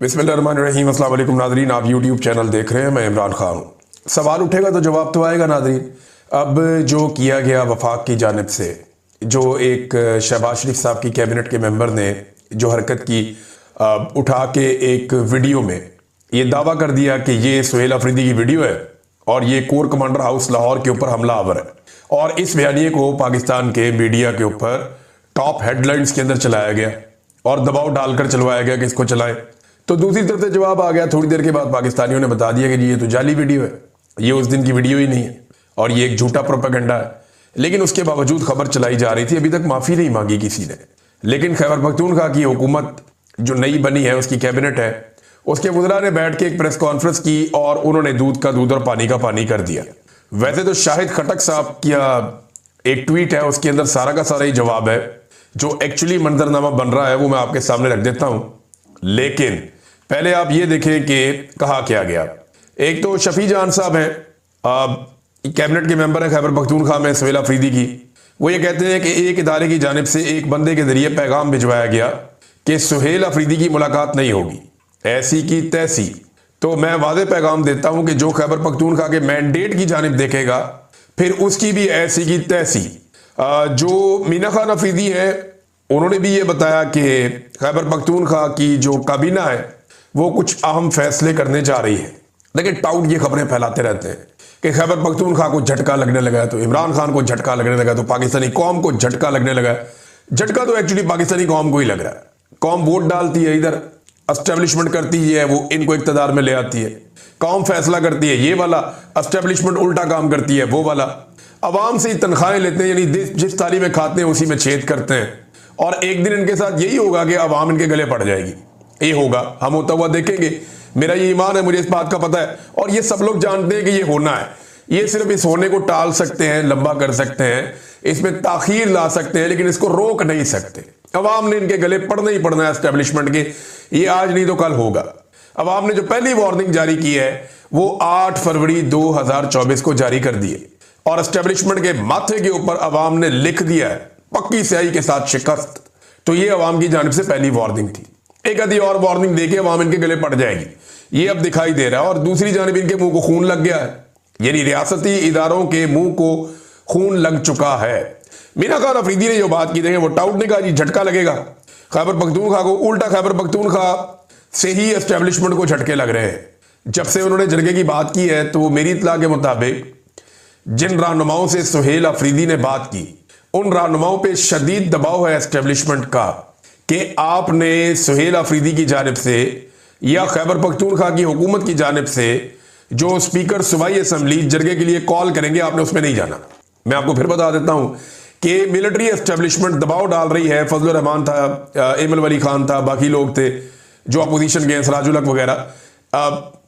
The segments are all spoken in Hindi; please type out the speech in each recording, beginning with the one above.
बिस्मिल्लाहिर्रहमानिर्रहीम। अस्सलाम वालेकुम नाज़रीन, आप यूट्यूब चैनल देख रहे हैं, मैं इमरान खान हूँ। सवाल उठेगा तो जवाब तो आएगा नाज़रीन। अब जो किया गया वफाक की जानिब से, जो एक शहबाज शरीफ साहब की कैबिनेट के मेंबर ने जो हरकत की, उठा के एक वीडियो में ये दावा कर दिया कि ये सुहेल अफरीदी की वीडियो है और ये कोर कमांडर हाउस लाहौर के ऊपर हमला आवर है, और इस बयानिए को पाकिस्तान के मीडिया के ऊपर टॉप हेडलाइंस के अंदर चलाया गया और दबाव डालकर चलवाया गया कि इसको चलाएं। तो दूसरी तरफ से जवाब आ गया थोड़ी देर के बाद, पाकिस्तानियों ने बता दिया कि जी ये तो जाली वीडियो है, ये उस दिन की वीडियो ही नहीं है और ये एक झूठा प्रोपेगेंडा है। लेकिन उसके बावजूद खबर चलाई जा रही थी, अभी तक माफी नहीं मांगी किसी ने। लेकिन खैबर पख्तूनख्वा की हुकूमत जो नई बनी है, उसकी कैबिनेट है, उसके वज़रा ने बैठ के एक प्रेस कॉन्फ्रेंस की और उन्होंने दूध का दूध और पानी का पानी कर दिया। वैसे तो शाहिद खटक साहब की एक ट्वीट है, उसके अंदर सारा का सारा ही जवाब है। जो एक्चुअली मंजरनामा बन रहा है वो मैं आपके सामने रख देता हूं, लेकिन पहले आप ये देखें कि कहा क्या गया। एक तो शफी जान साहब हैं, कैबिनेट के मेंबर हैं खैबर पख्तूनख्वा में सुहेल अफरीदी की। वो ये कहते हैं कि एक इदारे की जानिब से एक बंदे के जरिए पैगाम भिजवाया गया कि सुहेल अफरीदी की मुलाकात नहीं होगी, ऐसी की तैसी। तो मैं वादे पैगाम देता हूं कि जो खैबर पख्तूनख्वा के मैंडेट की जानिब देखेगा फिर उसकी भी ऐसी की तैसी। जो मीना खान अफरीदी है, उन्होंने भी ये बताया कि खैबर पख्तूनख्वा की जो काबीना है वो कुछ अहम फैसले करने जा रही है। लेकिन टाउट ये खबरें फैलाते रहते हैं कि खैबर पख्तूनख्वा को झटका लगने लगा है, तो इमरान खान को झटका लगने लगा, तो पाकिस्तानी कौम को झटका लगने लगा है। झटका तो एक्चुअली पाकिस्तानी कौम को ही लग रहा है। कौम वोट डालती है, इधर एस्टेब्लिशमेंट करती है, वो इनको इक्तदार में ले आती है। कौम फैसला करती है ये वाला, एस्टेब्लिशमेंट उल्टा काम करती है वो वाला। अवाम से ही तनख्वाहें लेते हैं, यानी जिस थाली में खाते हैं उसी में छेद करते हैं। और एक दिन इनके साथ यही होगा कि अवाम इनके गले पड़ जाएगी। ये होगा, हम होता हुआ देखेंगे। मेरा ये ईमान है, मुझे इस बात का पता है, और ये सब लोग जानते हैं कि ये होना है। ये सिर्फ इस होने को टाल सकते हैं, लंबा कर सकते हैं, इसमें ताखीर ला सकते हैं, लेकिन इसको रोक नहीं सकते। अवाम ने इनके गले पड़ना ही पड़ना है एस्टेब्लिशमेंट के। ये आज नहीं तो कल होगा। अवाम ने जो पहली वार्निंग जारी की है वो 8 फरवरी 2024 को जारी कर दी है, और एस्टेब्लिशमेंट के माथे के ऊपर अवाम ने लिख दिया है पक्की स्याही के साथ शिकस्त। तो ये अवाम की जानिब से पहली वार्निंग थी। एक आधी और वार्निंग देके अवाम इनके गले पड़ जाएगी, ये अब दिखाई दे रहा है। और दूसरी जानिब इनके मुंह को खून लग गया है, यानी रियासती इदारों के मुंह को खून लग चुका है। मीना खान अफरीदी ने जो बात की, देखें, वो टाउट ने कहा जी झटका लगेगा खैबर पख्तूनख्वा को। उल्टा खैबर पख्तूनख्वा से ही एस्टेब्लिशमेंट को झटके लग रहे हैं। जब से उन्होंने झटके की बात की है, तो मेरी इत्तला के मुताबिक जिन रहनुमाओं से सुहेल अफरीदी ने बात की, उन रहनुमाओं पे शदीद दबाव है एस्टेब्लिशमेंट का कि आपने सुहेल अफरीदी की जानिब से या खैबर पख्तूनख्वा की हुकूमत की जानिब से जो स्पीकर सूबाई असम्बली जरगे के लिए कॉल करेंगे, आपने उसमें नहीं जाना। मैं आपको फिर बता देता हूं कि मिलिट्री एस्टेब्लिशमेंट दबाव डाल रही है। फजलुर रहमान था, एमल वली खान था, बाकी लोग थे जो अपोजिशन के, सराजुल हक वगैरह,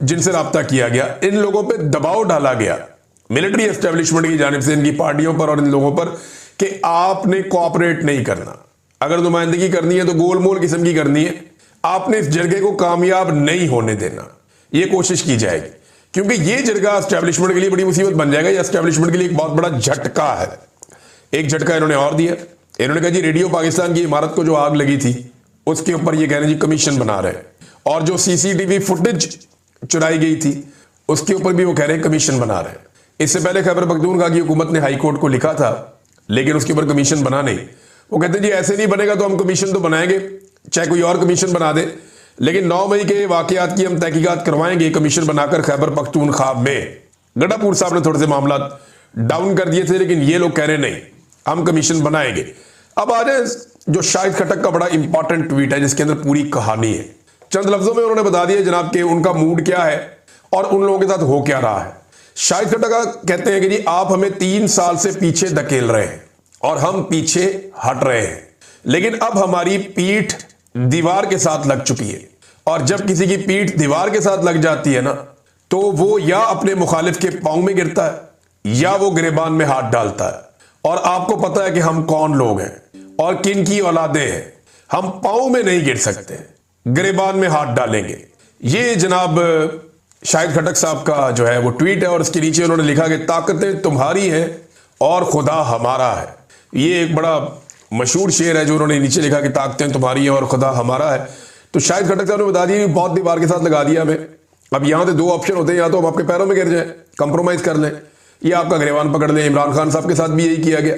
जिनसे रब्ता किया गया। इन लोगों पर दबाव डाला गया मिलिट्री एस्टेब्लिशमेंट की जानिब से, इनकी पार्टियों पर और इन लोगों पर, कि आपने कोऑपरेट नहीं करना। अगर नुमाइंदगी करनी है तो गोलमोल किस्म की करनी है। आपने इस जरगे को कामयाब नहीं होने देना, ये कोशिश की जाएगी, क्योंकि ये जरगा एस्टेब्लिशमेंट के लिए बड़ी मुसीबत बन जाएगा। ये एस्टेब्लिशमेंट के लिए एक बहुत बड़ा झटका है। एक झटका इन्होंने और दिया। इन्होंने कहा जी रेडियो पाकिस्तान की इमारत को जो आग लगी थी उसके ऊपर ये कह रहे हैं जी कमीशन बना रहे हैं, और जो सीसीटीवी फुटेज चुराई गई थी उसके ऊपर भी वो कह रहे हैं कमीशन बना रहे हैं। इससे पहले खैबर पख्तूनख्वा की हुकूमत ने हाई कोर्ट को लिखा था, लेकिन उसके ऊपर कमीशन बना नहीं। वो कहते हैं जी ऐसे नहीं बनेगा तो हम कमीशन तो बनाएंगे, चाहे कोई और कमीशन बना दे, लेकिन 9 मई के वाकयात की हम तहकीकात करवाएंगे कमीशन बनाकर खैबर पख्तूनख्वा में। गड्ढापुर साहब ने थोड़े से मामला डाउन कर दिए थे, लेकिन ये लोग कह रहे नहीं, हम कमीशन बनाएंगे। अब आ जाए जो शाहिद खटक का बड़ा इंपॉर्टेंट ट्वीट है, जिसके अंदर पूरी कहानी है। चंद लफ्जों में उन्होंने बता दिया जनाब के उनका मूड क्या है और उन लोगों के साथ हो क्या रहा है। शाहिद खटक कहते हैं कि जी आप हमें 3 साल से पीछे धकेल रहे हैं और हम पीछे हट रहे हैं, लेकिन अब हमारी पीठ दीवार के साथ लग चुकी है। और जब किसी की पीठ दीवार के साथ लग जाती है ना, तो वो या अपने मुखालिफ के पांव में गिरता है या वो गिरेबान में हाथ डालता है। और आपको पता है कि हम कौन लोग हैं और किन की औलादे हैं। हम पांव में नहीं गिर सकते, गिरेबान में हाथ डालेंगे। ये जनाब शाहिद खटक साहब का जो है वो ट्वीट है, और इसके नीचे उन्होंने लिखा कि ताकतें तुम्हारी हैं और खुदा हमारा है। ये एक बड़ा मशहूर शेर है जो उन्होंने नीचे लिखा कि ताकतें तुम्हारी हैं और खुदा हमारा है। तो शाहिद खट्टर साहब ने बता दिया कि बहुत दीवार के साथ लगा दिया हमें, अब यहां से दो ऑप्शन होते हैं, या तो हम आपके पैरों में गिर जाए, कंप्रोमाइज कर लें, या आपका गिरबान पकड़ लें। इमरान खान साहब के साथ भी यही किया गया।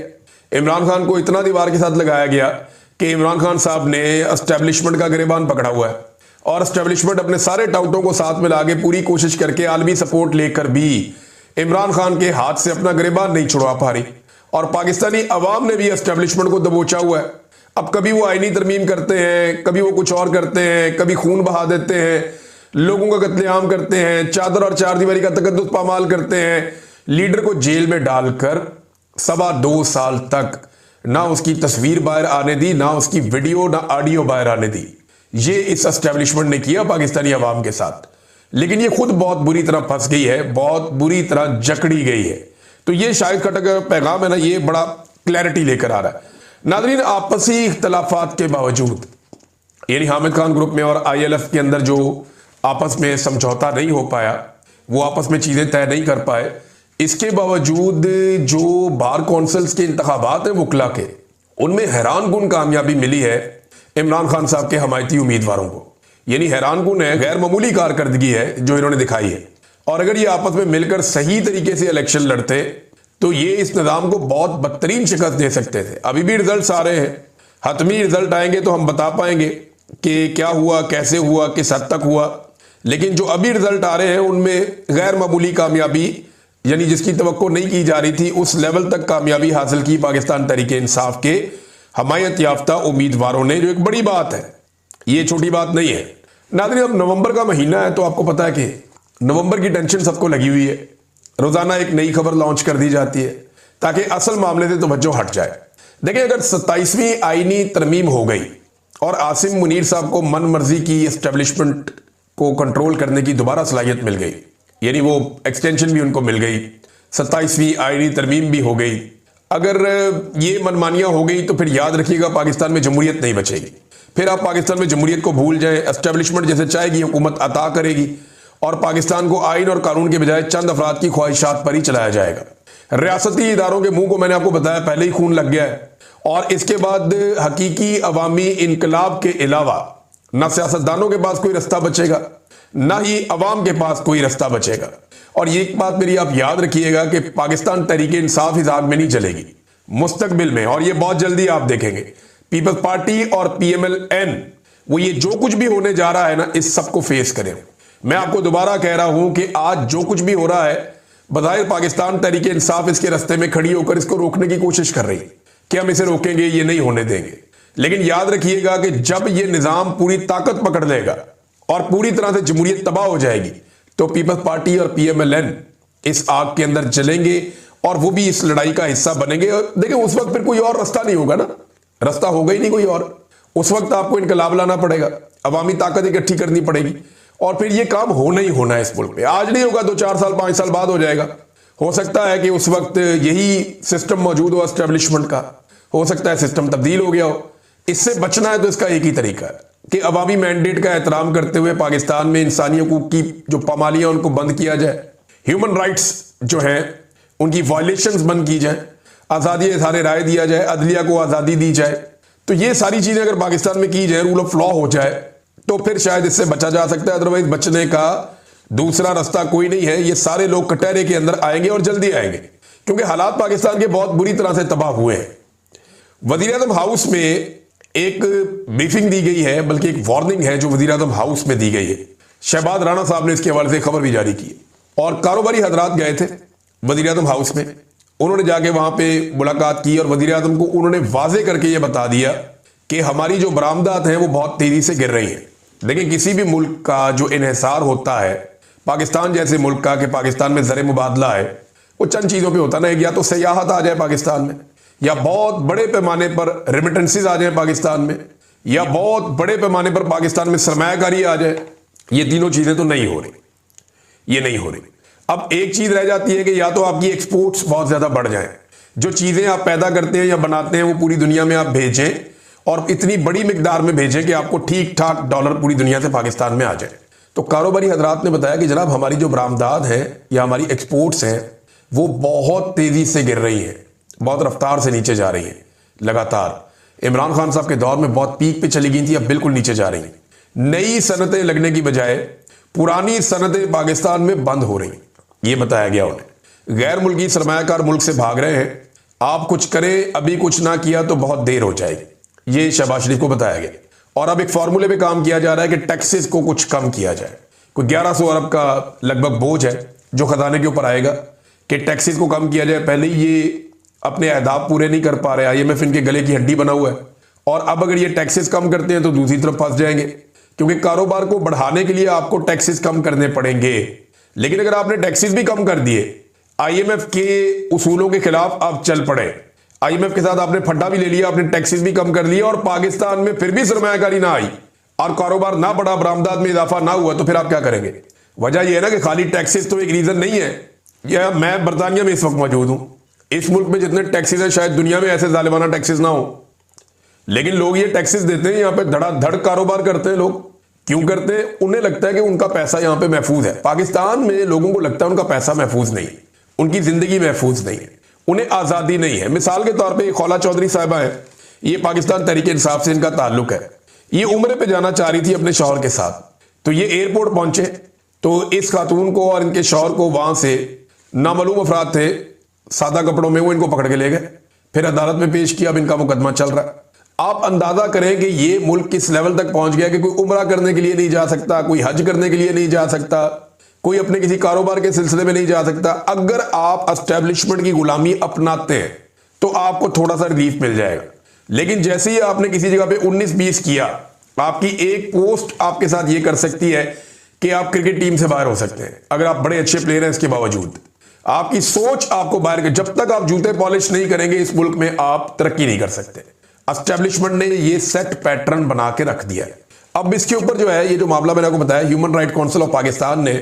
इमरान खान को इतना दीवार के साथ लगाया गया कि इमरान खान साहब ने एस्टेब्लिशमेंट का गिरबान पकड़ा हुआ है, और एस्टेब्लिशमेंट अपने सारे टाउटों को साथ में लाके पूरी कोशिश करके आलमी सपोर्ट लेकर भी इमरान खान के हाथ से अपना गिरबान नहीं छुड़वा पा रही, और पाकिस्तानी अवाम ने भी एस्टेब्लिशमेंट को दबोचा हुआ है। अब कभी वो आईनी तरमीम करते हैं, कभी वो कुछ और करते हैं, कभी खून बहा देते हैं, लोगों का कत्लेआम करते हैं, चादर और चारदीवारी का तकद्दुस पामाल करते हैं, लीडर को जेल में डालकर 2.25 साल तक ना उसकी तस्वीर बाहर आने दी, ना उसकी वीडियो ना ऑडियो बाहर आने दी। ये इस एस्टेब्लिशमेंट ने किया पाकिस्तानी अवाम के साथ, लेकिन ये खुद बहुत बुरी तरह फंस गई है, बहुत बुरी तरह जकड़ी गई है। तो ये शाहिद खट्टर का पैगाम है ना, ये बड़ा क्लैरिटी लेकर आ रहा है। नाज़रीन, आपसी इख्तलाफात के बावजूद, यानी हामिद खान ग्रुप में और ILF के अंदर जो आपस में समझौता नहीं हो पाया, वो आपस में चीजें तय नहीं कर पाए, इसके बावजूद जो बार कौंसिल्स के इंतखाबात हैं वकला के, उनमें हैरानकुन कामयाबी मिली है इमरान खान साहब के हमायती उम्मीदवारों को। यानी हैरानकुन है, गैर मामूली कारकर्दगी है जो इन्होंने दिखाई है। और अगर ये आपस में मिलकर सही तरीके से इलेक्शन लड़ते तो ये इस निज़ाम को बहुत बदतरीन शिकस्त दे सकते थे। अभी भी रिजल्ट आ रहे हैं, हतमी रिजल्ट आएंगे तो हम बता पाएंगे कि क्या हुआ, कैसे हुआ, किस हद तक हुआ। लेकिन जो अभी रिजल्ट आ रहे हैं उनमें गैर मामूली कामयाबी, यानी जिसकी तवक्को नहीं की जा रही थी, उस लेवल तक कामयाबी हासिल की पाकिस्तान तहरीके इंसाफ के हमायत याफ्ता उम्मीदवारों ने, जो एक बड़ी बात है, ये छोटी बात नहीं है। नाज़रीन, अब नवंबर का महीना है तो आपको पता है कि नवंबर की टेंशन सबको लगी हुई है। रोजाना एक नई खबर लॉन्च कर दी जाती है ताकि असल मामले से तवज्जो हट जाए। देखिए, अगर 27वीं आईनी तरमीम हो गई और आसिम मुनीर साहब को मन मर्जी की एस्टेब्लिशमेंट को कंट्रोल करने की दोबारा सलाहियत मिल गई, यानी वो एक्सटेंशन भी उनको मिल गई, 27वीं आईनी तरमीम भी हो गई, अगर ये मनमानियां हो गई तो फिर याद रखिएगा पाकिस्तान में जमहूरियत नहीं बचेगी। फिर आप पाकिस्तान में जमहूरियत को भूल जाएं, एस्टेब्लिशमेंट जैसे चाहेगी हुकूमत अता करेगी और पाकिस्तान को आइन और कानून के बजाय चंद अफराद की ख्वाहिशात पर ही चलाया जाएगा। रियासती इदारों के मुंह को मैंने आपको बताया पहले ही खून लग गया है, और इसके बाद हकीकी अवामी इनकलाब के अलावा ना सियासतदानों के पास कोई रास्ता बचेगा, ना ही अवाम के पास कोई रास्ता बचेगा। और ये एक बात मेरी आप याद रखिएगा कि पाकिस्तान तहरीके इंसाफ इस आग में नहीं चलेगी मुस्तकबिल में, और ये बहुत जल्दी आप देखेंगे पीपल्स पार्टी और PMLN वो ये जो कुछ भी होने जा रहा है ना, इस सबको फेस करें। मैं आपको दोबारा कह रहा हूं कि आज जो कुछ भी हो रहा है, बज़ाहिर पाकिस्तान तहरीके इंसाफ इसके रास्ते में खड़ी होकर इसको रोकने की कोशिश कर रही है कि हम इसे रोकेंगे, ये नहीं होने देंगे। लेकिन याद रखिएगा कि जब ये निजाम पूरी ताकत पकड़ लेगा और पूरी तरह से जमहूरियत तबाह हो जाएगी, तो पीपल्स पार्टी और PMLN इस आग के अंदर चलेंगे और वो भी इस लड़ाई का हिस्सा बनेंगे। देखिए, उस वक्त फिर कोई और रास्ता नहीं होगा ना, रास्ता होगा ही नहीं कोई और। उस वक्त आपको इनकलाब लाना पड़ेगा, अवामी ताकत इकट्ठी करनी पड़ेगी, और फिर ये काम होना ही होना है इस मुल्क में। आज नहीं होगा, 2-4 साल 5 साल बाद हो जाएगा। हो सकता है कि उस वक्त यही सिस्टम मौजूद हो एस्टेब्लिशमेंट का, हो सकता है सिस्टम तब्दील हो गया हो। इससे बचना है तो इसका एक ही तरीका है कि अवामी मैंडेट का एहतराम करते हुए पाकिस्तान में इंसानी हकूक की जो पामालियां उनको बंद किया जाए, ह्यूमन राइट्स जो हैं उनकी वायलेशंस बंद की जाए, आज़ादी इज़हार राय दिया जाए, अदलिया को आज़ादी दी जाए। तो ये सारी चीज़ें अगर पाकिस्तान में की जाए, रूल ऑफ लॉ हो जाए, तो फिर शायद इससे बचा जा सकता है। अदरवाइज बचने का दूसरा रास्ता कोई नहीं है। ये सारे लोग कटहरे के अंदर आएंगे और जल्दी आएंगे, क्योंकि हालात पाकिस्तान के बहुत बुरी तरह से तबाह हुए हैं। वज़ीर-ए-आज़म हाउस में एक ब्रीफिंग दी गई है, बल्कि एक वार्निंग है जो वज़ीर-ए-आज़म हाउस में दी गई है। शहबाज राणा साहब ने इसके हवाले से खबर भी जारी की, और कारोबारी हजरात गए थे वज़ीर-ए-आज़म हाउस में। उन्होंने जाके वहां पे मुलाकात की और वज़ीर-ए-आज़म को उन्होंने वाजे करके ये बता दिया कि हमारी जो बरामदात हैं वो बहुत तेजी से गिर रही हैं। देखिए, किसी भी मुल्क का जो इन्हिसार होता है, पाकिस्तान जैसे मुल्क का, कि पाकिस्तान में ज़र मुबादला है, वो चंद चीज़ों पे होता ना, या तो सयाहत आ जाए पाकिस्तान में, या बहुत बड़े पैमाने पर रेमिटेंसेस आ जाए पाकिस्तान में, या बहुत बड़े पैमाने पर पाकिस्तान में सरमायाकारी आ जाए। ये तीनों चीज़ें तो नहीं हो रही, ये नहीं हो रही। अब एक चीज़ रह जाती है कि या तो आपकी एक्सपोर्ट्स बहुत ज़्यादा बढ़ जाएं, जो चीज़ें आप पैदा करते हैं या बनाते हैं वो पूरी दुनिया में आप भेजें, और इतनी बड़ी मिकदार में भेजें कि आपको ठीक ठाक डॉलर पूरी दुनिया से पाकिस्तान में आ जाए। तो कारोबारी हजरात ने बताया कि जनाब, हमारी जो बरामदात हैं या हमारी एक्सपोर्ट्स हैं वो बहुत तेज़ी से गिर रही हैं, बहुत रफ्तार से नीचे जा रही हैं लगातार। इमरान खान साहब के दौर में बहुत पीक पे चली गई थी, अब बिल्कुल नीचे जा रही हैं। नई सनतें लगने की बजाय पुरानी सनतें पाकिस्तान में बंद हो रही, ये बताया गया उन्हें। गैर मुल्की सरमायाकार मुल्क से भाग रहे हैं, आप कुछ करें, अभी कुछ ना किया तो बहुत देर हो जाएगी, ये शहबाज शरीफ को बताया गया। और अब एक फॉर्मूले पे काम किया जा रहा है कि टैक्सेस को कुछ कम किया जाए। कोई 1100 अरब का लगभग बोझ है जो खजाने के ऊपर आएगा कि टैक्सेस को कम किया जाए। पहले ही ये अपने अहदाफ पूरे नहीं कर पा रहे, IMF इनके गले की हड्डी बना हुआ है, और अब अगर ये टैक्सेस कम करते हैं तो दूसरी तरफ फंस जाएंगे, क्योंकि कारोबार को बढ़ाने के लिए आपको टैक्सेस कम करने पड़ेंगे। लेकिन अगर आपने टैक्सेस भी कम कर दिए, IMF के उसूलों के खिलाफ आप चल पड़े, IMF के साथ आपने फड्डा भी ले लिया, आपने टैक्सेस भी कम कर लिया, और पाकिस्तान में फिर भी सरमायाकारी ना आई और कारोबार ना बढ़ा, बरामदात में इजाफा ना हुआ, तो फिर आप क्या करेंगे? वजह यह है ना कि खाली टैक्सेस तो एक रीजन नहीं है। या मैं बरतानिया में इस वक्त मौजूद हूं, इस मुल्क में जितने टैक्सेस हैं शायद दुनिया में ऐसे जालिमाना टैक्सेस ना हो, लेकिन लोग ये टैक्सेस देते हैं, यहां पे धड़ाधड़ कारोबार करते हैं। लोग क्यों करते हैं? उन्हें लगता है कि उनका पैसा यहां पे महफूज है। पाकिस्तान में लोगों को लगता है उनका पैसा महफूज नहीं है, उनकी जिंदगी महफूज नहीं है, उन्हें आजादी नहीं है। मिसाल के तौर पर खौला चौधरी साहिबा है, ये पाकिस्तान तहरीक इंसाफ से इनका ताल्लुक है। ये उम्रे पे जाना चाह रही थी अपने शौहर के साथ, तो ये एयरपोर्ट पहुंचे तो इस खातून को और इनके शौहर को वहां से नामालूम अफराद थे सादा कपड़ों में, वो इनको पकड़ के ले गए, फिर अदालत में पेश किया। अब इनका मुकदमा चल रहा है। आप अंदाजा करें कि ये मुल्क किस लेवल तक पहुंच गया कि कोई उम्रा करने के लिए नहीं जा सकता, कोई हज करने के लिए नहीं जा सकता, कोई अपने किसी कारोबार के सिलसिले में नहीं जा सकता। अगर आप एस्टेब्लिशमेंट की गुलामी अपनाते हैं तो आपको थोड़ा सा रिलीफ मिल जाएगा, लेकिन जैसे ही आपने किसी जगह पे 19-20 किया, आपकी एक पोस्ट आपके साथ ये कर सकती है कि आप क्रिकेट टीम से बाहर हो सकते हैं अगर आप बड़े अच्छे प्लेयर हैं। इसके बावजूद आपकी सोच आपको बाहर, जब तक आप जूते पॉलिश नहीं करेंगे इस मुल्क में आप तरक्की नहीं कर सकते। एस्टेब्लिशमेंट ने ये सेट पैटर्न बना के रख दिया है। अब इसके ऊपर जो है, ये जो मामला मैंने आपको बताया, human right council of Pakistan ने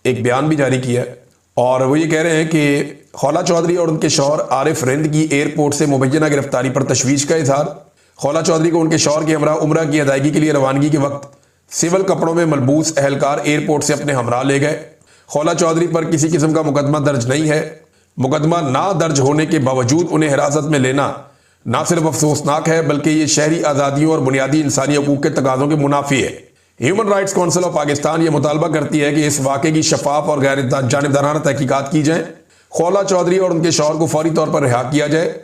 एक बयान भी जारी किया है, और वो ये कह रहे हैं कि खौला चौधरी और उनके शौहर आरिफ रिंद की एयरपोर्ट से मुबैना गिरफ्तारी पर तशवीश का इजहार। खौला चौधरी को उनके शौहर के हमरा उम्रा की अदायगी के लिए रवानगी के वक्त सिविल कपड़ों में मलबूस एहलकार एयरपोर्ट से अपने हमरा ले गए। खौला चौधरी पर किसी किस्म का मुकदमा दर्ज नहीं है। मुकदमा ना दर्ज होने के बावजूद उन्हें हिरासत में लेना ना सिर्फ अफसोसनाक है, बल्कि ये शहरी आज़ादियों और बुनियादी इंसानी हकूक़ के तकाज़ों के मुनाफी है। Human rights council of Pakistan ये मुतालबा करती है कि इस वाक़े की शफाफ और गैर जानिबदाराना तहकीकात की जाए, खौला चौधरी और उनके शौहर को फौरी तौर पर रिहा किया जाए,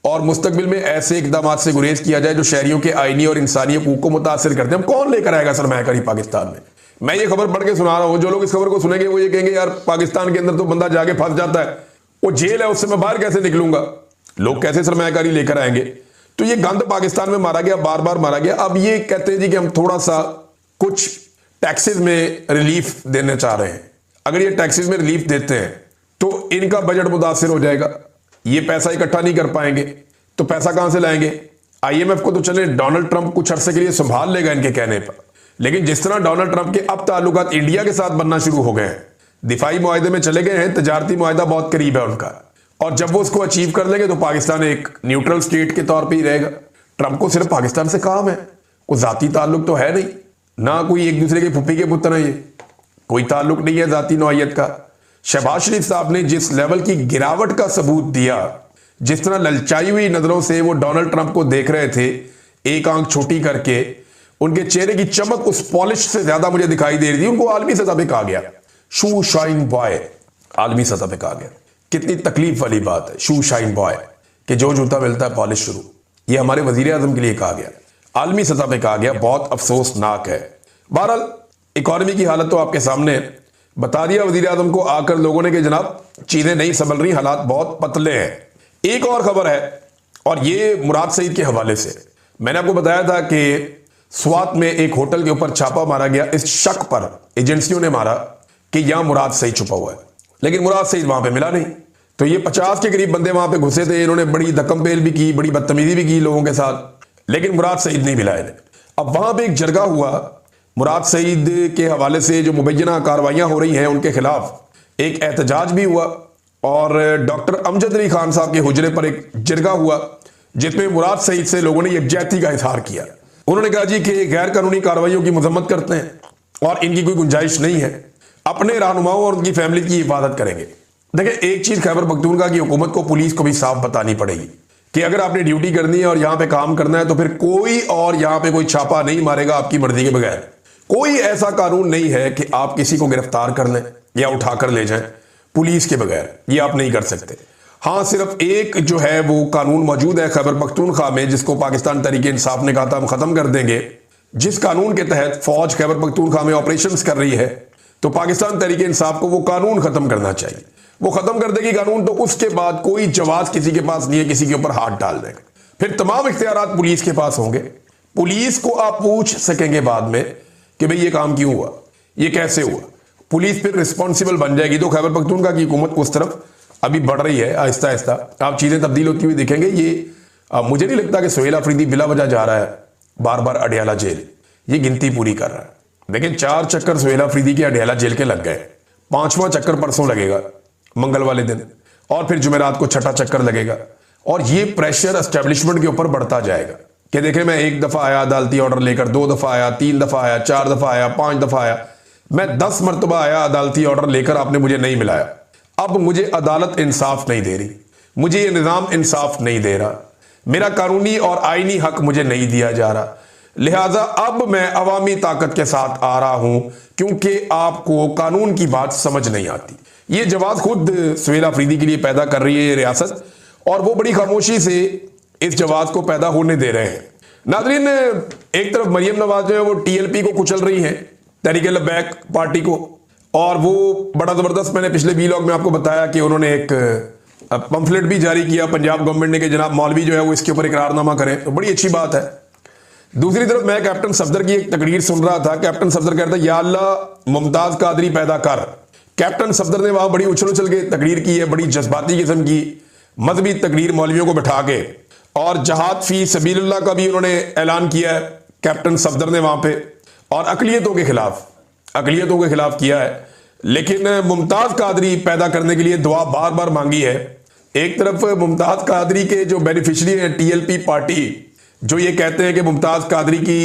और मुस्तकबिल में ऐसे इकदाम से गुरेज किया जाए जो शहरियों के आईनी और इंसानी हकूक़ को मुतासर करते हैं। हम कौन लेकर आएगा सरमायाकारी पाकिस्तान में? मैं ये खबर पढ़ के सुना रहा हूँ, जो लोग इस खबर को सुनेंगे वो ये कहेंगे यार पाकिस्तान के अंदर तो बंदा जाके फंस जाता है, वो जेल है, उससे मैं बाहर कैसे निकलूंगा, लोग कैसे सरमायाकारी लेकर आएंगे? तो ये गंद पाकिस्तान में मारा गया, बार बार मारा गया। अब ये कहते हैं जी कि हम थोड़ा सा कुछ टैक्सेस में रिलीफ देना चाह रहे हैं। अगर ये टैक्सेस में रिलीफ देते हैं तो इनका बजट मुतासिर हो जाएगा, ये पैसा इकट्ठा नहीं कर पाएंगे, तो पैसा कहां से लाएंगे? IMF को तो चले डोनाल्ड ट्रंप कुछ अरसे के लिए संभाल लेगा इनके कहने पर, लेकिन जिस तरह डोनाल्ड ट्रंप के अब ताल्लुकात इंडिया के साथ बनना शुरू हो गए हैं, दिफाई मुआहदे में चले गए हैं, तजारती मुआहदा बहुत करीब है उनका, और जब वो उसको अचीव कर लेंगे तो पाकिस्तान एक न्यूट्रल स्टेट के तौर पर ही रहेगा। ट्रंप को सिर्फ पाकिस्तान से काम है, कोई जाती ताल्लुक तो है नहीं, ना कोई एक दूसरे के फुप्पी के पुत्र है, ये कोई ताल्लुक नहीं है जाती नौइयत का। शहबाज शरीफ साहब ने जिस लेवल की गिरावट का सबूत दिया, जिस तरह ललचाई हुई नजरों से वो डोनाल्ड ट्रंप को देख रहे थे, एक आंख छोटी करके, उनके चेहरे की चमक उस पॉलिश से ज्यादा मुझे दिखाई दे रही थी। उनको आलमी सतह पे कहा गया शू शाइन बॉय, आलमी सतह पे कहा गया। कितनी तकलीफ वाली बात है, शू शाइन बॉय, कि जो जूता मिलता है पॉलिश शुरू। ये हमारे वजीर आजम के लिए कहा गया, आलमी सतह पे कहा गया, बहुत अफसोसनाक है। बहरहाल इकॉनमी की हालत तो आपके सामने बता दिया वजीर आजम को आकर लोगों ने कि जनाब चीजें नहीं संभल रही, हालात बहुत पतले हैं। एक और खबर है, और ये मुराद सईद के हवाले से। मैंने आपको बताया था कि स्वात में एक होटल के ऊपर छापा मारा गया, इस शक पर एजेंसियों ने मारा कि यहां मुराद सईद छुपा हुआ है, लेकिन मुराद सईद वहां पे मिला नहीं। तो ये 50 के करीब बंदे वहां पे घुसे थे, इन्होंने बड़ी धक्कम पेल भी की, बड़ी बदतमीजी भी की लोगों के साथ, लेकिन मुराद सईद नहीं मिला इन्हें। अब वहां पे एक जरगा हुआ मुराद सईद के हवाले से, जो मुबैना कार्रवाइयां हो रही हैं उनके खिलाफ एक एहतजाज भी हुआ, और डॉक्टर अमजद अली खान साहब के हुजरे पर एक जरगा हुआ जिसमें मुराद सईद से लोगों ने यकजहती का इजहार किया। उन्होंने कहा जी कि गैर कानूनी कार्रवाइयों की मजम्मत करते हैं और इनकी कोई गुंजाइश नहीं है, अपने रहनुमाओं और उनकी फैमिली की हिफाजत करेंगे। देखिए एक चीज खैबर पख्तूनख्वा की हुकूमत को, पुलिस को भी साफ बतानी पड़ेगी कि अगर आपने ड्यूटी करनी है और यहां पे काम करना है तो फिर कोई और यहां पे कोई छापा नहीं मारेगा आपकी मर्जी के बगैर। कोई ऐसा कानून नहीं है कि आप किसी को गिरफ्तार कर लें या उठाकर ले जाएं पुलिस के बगैर, ये आप नहीं कर सकते। हाँ, सिर्फ एक जो है वो कानून मौजूद है खैबर पख्तूनख्वा में, जिसको पाकिस्तान तहरीक इंसाफ ने कहा था हम खत्म कर देंगे। जिस कानून के तहत फौज खैबर पख्तूनख्वा में ऑपरेशंस कर रही है, तो पाकिस्तान तहरीक इंसाफ को वो कानून खत्म करना चाहिए। वो खत्म कर देगी कानून, तो उसके बाद कोई जवाब किसी के पास नहीं है किसी के ऊपर हाथ डाल देगा। फिर तमाम इख्तियारात पुलिस के पास होंगे। पुलिस को आप पूछ सकेंगे बाद में कि भाई ये काम क्यों हुआ, ये कैसे हुआ। पुलिस फिर रिस्पॉन्सिबल बन जाएगी। तो खैबर पख्तूनख्वा की हुकूमत उस तरफ अभी बढ़ रही है, आहिस्ता आहिस्ता आप चीजें तब्दील होती हुई देखेंगे। ये मुझे नहीं लगता कि सुहेल अफरीदी बिला वजह जा रहा है बार बार अडियाला जेल, ये गिनती पूरी कर रहा है। लेकिन 4 चक्कर सुहेल अफरीदी के अडियाला जेल के लग गए, 5वां चक्कर परसों लगेगा मंगल वाले दिन, और फिर जुमेरात को 6ठा चक्कर लगेगा। और ये प्रेशर एस्टेब्लिशमेंट के ऊपर बढ़ता जाएगा कि देखें मैं 1 दफा आया अदालती ऑर्डर लेकर, 2 दफा आया, 3 दफा आया, 4 दफा आया, 5 दफा आया, मैं 10 मरतबा आया अदालती ऑर्डर लेकर, आपने मुझे नहीं मिलाया। अब मुझे अदालत इंसाफ नहीं दे रही, मुझे ये निज़ाम इंसाफ नहीं दे रहा, मेरा कानूनी और आईनी हक मुझे नहीं दिया जा रहा, लिहाजा अब मैं अवामी ताकत के साथ आ रहा हूं क्योंकि आपको कानून की बात समझ नहीं आती। ये जवाब खुद सुहेल अफरीदी के लिए पैदा कर रही है ये रियासत, और वो बड़ी खामोशी से इस जवाब को पैदा होने दे रहे हैं। नाज़रीन, एक तरफ मरियम नवाज जो है वो टीएलपी को कुचल रही है, तहरीक लब्बैक पार्टी को, और वो बड़ा जबरदस्त, मैंने पिछले वीलॉग में आपको बताया कि उन्होंने एक पंफलेट भी जारी किया पंजाब गवर्नमेंट ने कि जनाब मौलवी जो है वो इसके ऊपर इकरारनामा करें, तो बड़ी अच्छी बात है। दूसरी तरफ मैं कैप्टन सफदर की एक तकरीर सुन रहा था। कैप्टन सफदर कहता है या अल्लाह मुमताज कादरी पैदा कर। कैप्टन सफदर ने वहां बड़ी उछल उछल के तकरीर की है, बड़ी जज्बाती किस्म की मजहबी तकरीर मौलवियों को बैठा के, और जहाद फी सबीलुल्लाह का भी उन्होंने ऐलान किया है कैप्टन सफदर ने वहां पे, और अकलियतों के खिलाफ किया है। लेकिन मुमताज कादरी पैदा करने के लिए दुआ बार बार मांगी है। एक तरफ मुमताज कादरी के जो बेनिफिशियरी हैं टीएलपी पार्टी, जो ये कहते हैं कि मुमताज कादरी की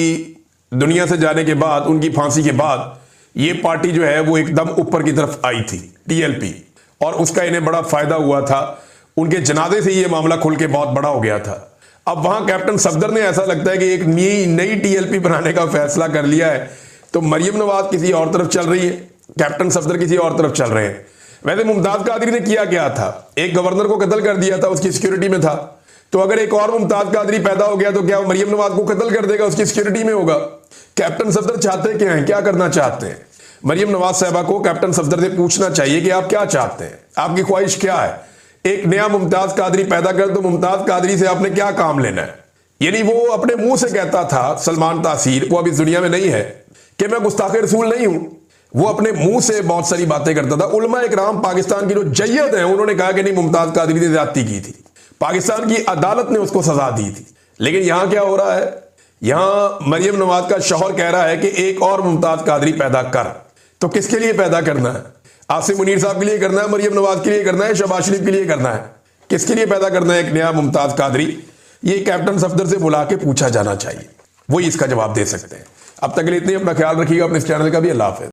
दुनिया से जाने के बाद, उनकी फांसी के बाद, ये पार्टी जो है वो एकदम ऊपर की तरफ आई थी टीएलपी, और उसका इन्हें बड़ा फायदा हुआ था। उनके जनाजे से ये मामला खुल के बहुत बड़ा हो गया था। अब वहां कैप्टन सफदर ने ऐसा लगता है कि एक नई टीएलपी बनाने का फैसला कर लिया है, तो मरियम नवाज किसी और तरफ चल रही है, कैप्टन सफदर किसी और तरफ चल रहे हैं। वैसे मुमताज कादरी ने किया क्या था, एक गवर्नर को कत्ल कर दिया था, उसकी सिक्योरिटी में था। तो अगर एक और मुमताज कादरी पैदा हो गया तो क्या मरियम नवाज को कत्ल कर देगा, उसकी सिक्योरिटी में होगा। कैप्टन सफदर चाहते क्या हैं, क्या करना चाहते हैं? मरियम नवाज साहबा को कैप्टन सफदर से पूछना चाहिए कि आप क्या चाहते हैं, आपकी ख्वाहिश क्या है। एक नया मुमताज कादरी पैदा कर, तो मुमताज कादरी से आपने क्या काम लेना है? यानी वो अपने मुंह से कहता था सलमान तासीर, वो अब इस दुनिया में नहीं है, कि मैं गुस्ताख रसूल नहीं हूं। वो अपने मुंह से बहुत सारी बातें करता था। उलमा इकराम पाकिस्तान की जो जय्यद है, उन्होंने कहा कि नहीं मुमताज कादरी ने ज्यादती की थी, पाकिस्तान की अदालत ने उसको सजा दी थी। लेकिन यहां क्या हो रहा है, यहां मरियम नवाज का शौहर कह रहा है कि एक और मुमताज कादरी पैदा कर। तो किसके लिए पैदा करना है? आसिम मुनीर साहब के लिए करना है, मरियम नवाज के लिए करना है, शहबाज शरीफ के लिए करना है? किसके लिए पैदा करना है एक नया मुमताज कादरी? ये कैप्टन सफदर से बुला के पूछा जाना चाहिए, वही इसका जवाब दे सकते हैं। अब तक के लिए इतने, अपना ख्याल रखिएगा, अपने इस चैनल का भी। अल्लाह हाफ़िज़।